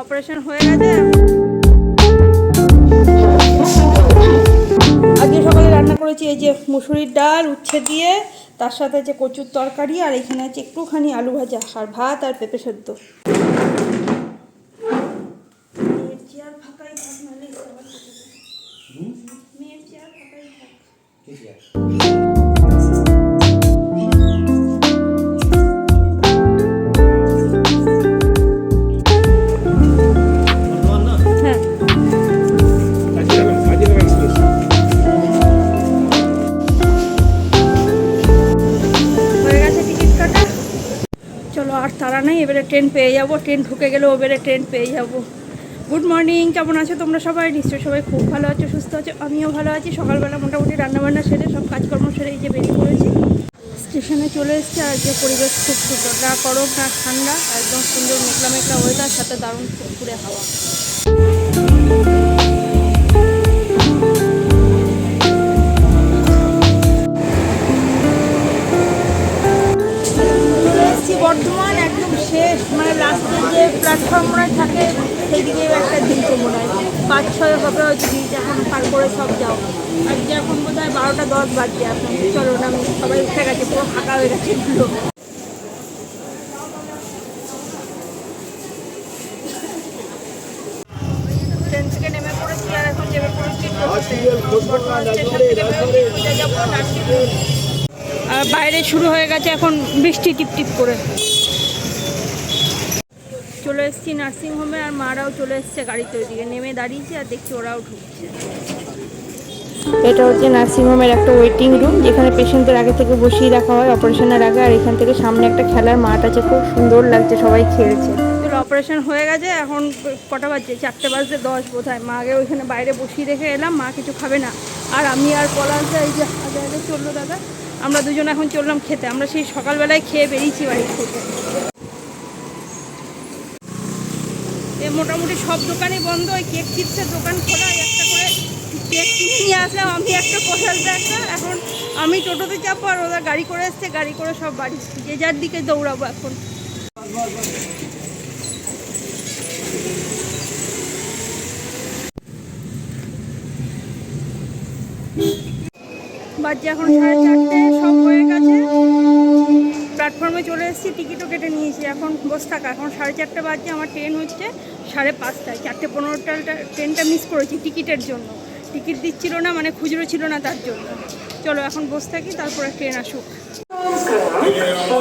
Operation হয়ে গেছে। আজকে সকালে রান্না করেছি এই যে মুসুরির ডাল উচ্ছে দিয়ে, তার সাথে যে কচুর তরকারি, আর এখানে আছে একটুখানি আলু ভাজা আর ভাত আর পেঁপে সেদ্ধ। আর তারা নেই, এবারে ট্রেন পেয়ে যাবো, ট্রেন ঢুকে গেলেও এবারে ট্রেন পেয়ে যাবো। গুড মর্নিং, কেমন আছো তোমরা সবাই? নিশ্চয়ই সবাই খুব ভালো আছো, সুস্থ আছো, আমিও ভালো আছি। সকালবেলা মোটামুটি রান্নাবান্না সেরে সব কাজকর্ম সেরে এই যে বেরিয়ে পড়েছি, স্টেশনে চলে এসেছি। আর যে পরিবেশ খুব সুন্দর, না গরম না ঠান্ডা, একদম সুন্দর মেঘলা মেঘলা ওয়েদার, সাথে দারুণ ফুরফুরে হাওয়া। বর্ধমান একদম শেষ, মানে লাস্টের যে প্ল্যাটফর্মটায় থাকে সেদিকে একটা দিয়েছে মনে হয় 5-6 হবে হয়তো দিয়েছে। এখন পার করে সব যাও। আর যে এখন বোধ হয় 12টা 10 বাজছে এখন। চলো না, আমি সবাই উঠে গেছে, পুরো ফাঁকা হয়ে গেছে এগুলো। ট্রেন থেকে নেমে পড়েছি আর এখন নেমে পড়েছি আর বাইরে শুরু হয়ে গেছে এখন বৃষ্টি টিপটিপ করে। চলে এসেছি নার্সিংহোমে, আর মারাও চলে এসছে গাড়িতে, ওইদিকে নেমে দাঁড়িয়েছে আর দেখছি ওরাও ঢুকছে। এটা হচ্ছে নার্সিংহোমের একটা ওয়েটিং রুম, যেখানে পেশেন্টদের আগে থেকে বসিয়ে রাখা হয় অপারেশনের আগে। আর এখান থেকে সামনে একটা খেলার মাঠ আছে, খুব সুন্দর লাগছে, সবাই খেলছে। অপারেশন হয়ে গেছে, এখন কটা বাজছে? 4:10 বোধ হয়। মাকে ওইখানে বাইরে বসিয়ে রেখে এলাম, মা কিছু খাবে না। আর আমি আর পলাশ এই যে আগে আগে চললো দাদা, আমরা দুজন এখন চললাম খেতে। আমরা সেই সকালবেলায় খেয়ে বেরিয়েছি বাড়ি থেকে। মোটামুটি সব দোকানই বন্ধ, ওই কেক চিপসের দোকান খোলা, একটা করে কেক কিনে নিয়ে আসলাম আমি একটা, পয়সা একটা। এখন আমি টোটোতে চাপবো আর ওরা গাড়ি করে এসছে, গাড়ি করে সব বাড়ি যে যার দিকে দৌড়াবো এখন। বাজে এখন 4:30, সব হয়ে গেছে। প্ল্যাটফর্মে চলে এসেছি, টিকিটও কেটে নিয়েছি। এখন বসে থাকা, এখন 4:30 বাজছে, আমার ট্রেন হচ্ছে 5:30টায়। 4:15টা ট্রেনটা মিস করেছি টিকিটের জন্য। টিকিট দিচ্ছিল না, মানে খুচরো ছিল না, তার জন্য। চলো এখন বসে থাকি, তারপরে ট্রেন আসুক।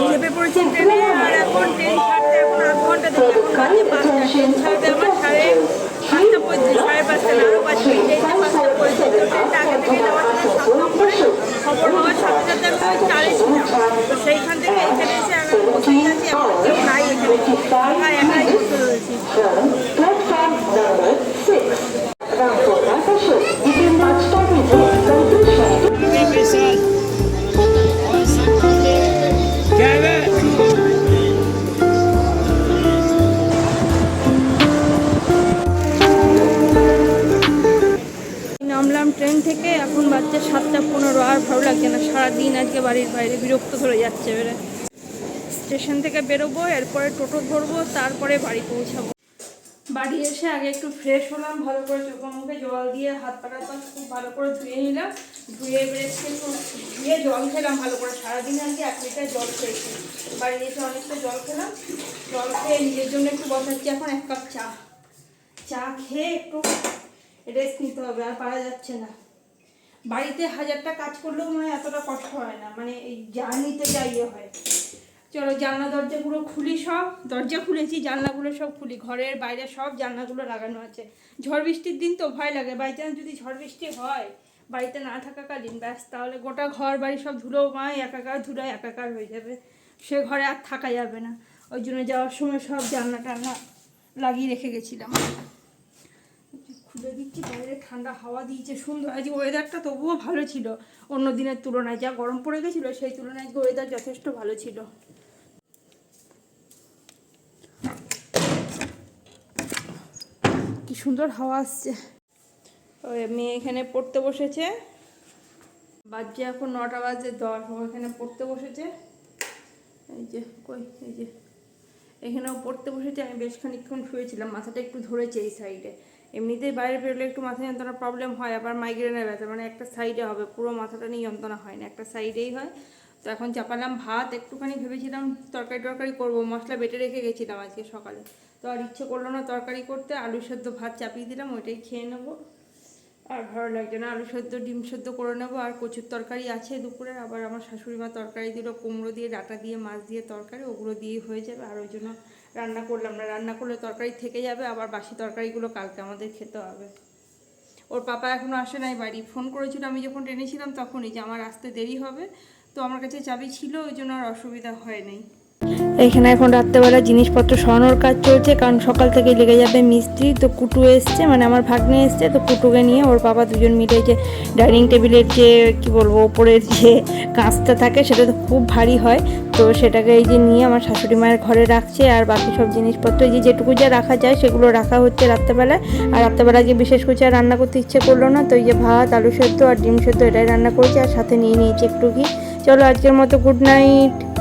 চেপে পড়েছি ট্রেনে, আর এখন ট্রেন ছাড়তে এখন আধ ঘন্টা দেরি। এখন বাজে 5টা, ট্রেন ছাড়তে আমার 5:30 পঁয়ত্রিশ, 5:30 না, আরও 5 মিনিট এই যে 5টা পঁয়ত্রিশ। ট্রেনটা আগে থেকে নেওয়ার জন্য 7 নম্বরে খবর হওয়ার সাথে সাথে আমি 4-এ ছিলাম। তো সেইখান থেকে এখানে এসে আমি বসেই আছি, এখন কেউ নাই এখানে, আর একাই বসে রয়েছি। নামলাম ট্রেন থেকে, এখন বাজছে 7:15। আর ভালো লাগছে না, সারাদিন আজকে বাড়ির বাইরে বিরক্ত ধরে যাচ্ছে। এবারে স্টেশন থেকে বেরোবো, এরপরে টোটো ধরবো, তারপরে বাড়ি পৌঁছাবো। বাড়ি এসে আগে একটু ফ্রেশ হলাম, ভালো করে চোখে মুখে জল দিয়ে হাত পাটা খুব ভালো করে ধুয়ে নিলাম। ধুয়ে বেড়েছি, ধুয়ে জল খেলাম ভালো করে। সারাদিন আজকে 1 লিটার জল খেয়েছি। বাড়ি এসে অনেকটা জল খেলাম। জল খেয়ে নিজের জন্য একটু বসাচ্ছি এখন 1 কাপ চা খেয়ে একটু রেস্ট নিতে হবে, আর পারা যাচ্ছে না। বাড়িতে 1000টা কাজ করলেও মনে হয় এতটা কষ্ট হয় না, মানে এই জার্নিতে যা ইয়ে হয়। চলো জানলা দরজাগুলো খুলি, সব দরজা খুলেছি, জানলাগুলো সব খুলি, ঘরের বাইরে সব জানলাগুলো লাগানো আছে। ঝড় বৃষ্টির দিন তো ভয় লাগে, বাই চান্স যদি ঝড় বৃষ্টি হয় বাড়িতে না থাকাকালীন, ব্যাস তাহলে গোটা ঘর বাড়ি সব ধুলোময় একাকার, ধুলোয় একাকার হয়ে যাবে, সে ঘরে আর থাকা যাবে না। ওই জন্য যাওয়ার সময় সব জানলা টানলা লাগিয়ে রেখে গেছিলাম। খুলে দিচ্ছি, বাইরে ঠান্ডা হাওয়া দিয়েছে সুন্দর। আজ ওয়েদারটা তবুও ভালো ছিল, অন্য দিনের তুলনায় যা গরম পড়ে গেছিলো সেই তুলনায় ওয়েদার যথেষ্ট ভালো ছিল। কি সুন্দর হাওয়া আসছে। ওই মেয়ে এখানে পড়তে বসেছে, বাজছে এখন 9:10। ও এখানে পড়তে বসেছে। এই যে কই, এই যে এখানেও পড়তে বসেছি। আমি বেশ খানিকক্ষণ শুয়েছিলাম, মাথাটা একটু ধরেছে এই সাইডে। এমনিতেই বাইরে বেরোলে একটু মাথা যন্ত্রণা প্রবলেম হয়, আবার মাইগ্রেনের ব্যথা, মানে একটা সাইডে হবে, পুরো মাথাটা নিয়ে যন্ত্রণা হয় না, একটা সাইডেই হয়। তো এখন চাপালাম ভাত, একটুখানি ভেবেছিলাম তরকারি করবো, মশলা বেটে রেখে গেছিলাম আজকে সকালে, তো আর ইচ্ছে করলো না তরকারি করতে। আলু সেদ্ধ ভাত চাপিয়ে দিলাম, ওইটাই খেয়ে নেবো। আর ভালো লাগছে না, আলু সেদ্ধ ডিম সেদ্ধ করে নেবো। আর কচুর তরকারি আছে দুপুরের, আবার আমার শাশুড়ি মা তরকারি দিল, কুমড়ো দিয়ে, ডাঁটা দিয়ে, মাছ দিয়ে তরকারি, ওগুলো দিয়েই হয়ে যাবে। আর ওই জন্য রান্না করলাম না, রান্না করলে তরকারি থেকে যাবে, আবার বাসি তরকারিগুলো কালকে আমাদের খেতে হবে। ওর পাপা এখনও আসে নাই বাড়ি, ফোন করেছিল আমি যখন ট্রেনে ছিলাম তখনই, যে আমার আসতে দেরি হবে। তো আমার কাছে চাবি ছিল, ওই জন্য আর অসুবিধা হয় নাই। এখানে এখন রাত্রেবেলা জিনিসপত্র সরানোর কাজ চলছে, কারণ সকাল থেকে লেগে যাবে মিস্ত্রি। তো কুটু এসছে, মানে আমার ভাগ্নে এসছে, তো কুটুকে নিয়ে ওর বাবা দুজন মিলে যে ডাইনিং টেবিলের যে কি বলবো ওপরের যে কাঁচটা থাকে সেটা তো খুব ভারী হয়, তো সেটাকে এই যে নিয়ে আমার শাশুড়ি মায়ের ঘরে রাখছে। আর বাকি সব জিনিসপত্র এই যে যেটুকু যা রাখা যায় সেগুলো রাখা হচ্ছে রাত্রেবেলায়। আর রাত্রেবেলা যে বিশেষ কিছু আর রান্না করতে ইচ্ছে করলো না, তো এই যে ভাত, আলু সেদ্ধ আর ডিম সেদ্ধ এটাই রান্না করেছি, আর সাথে নিয়ে নিয়েছি একটু ঘি। চলো আজকের মতো গুড নাইট।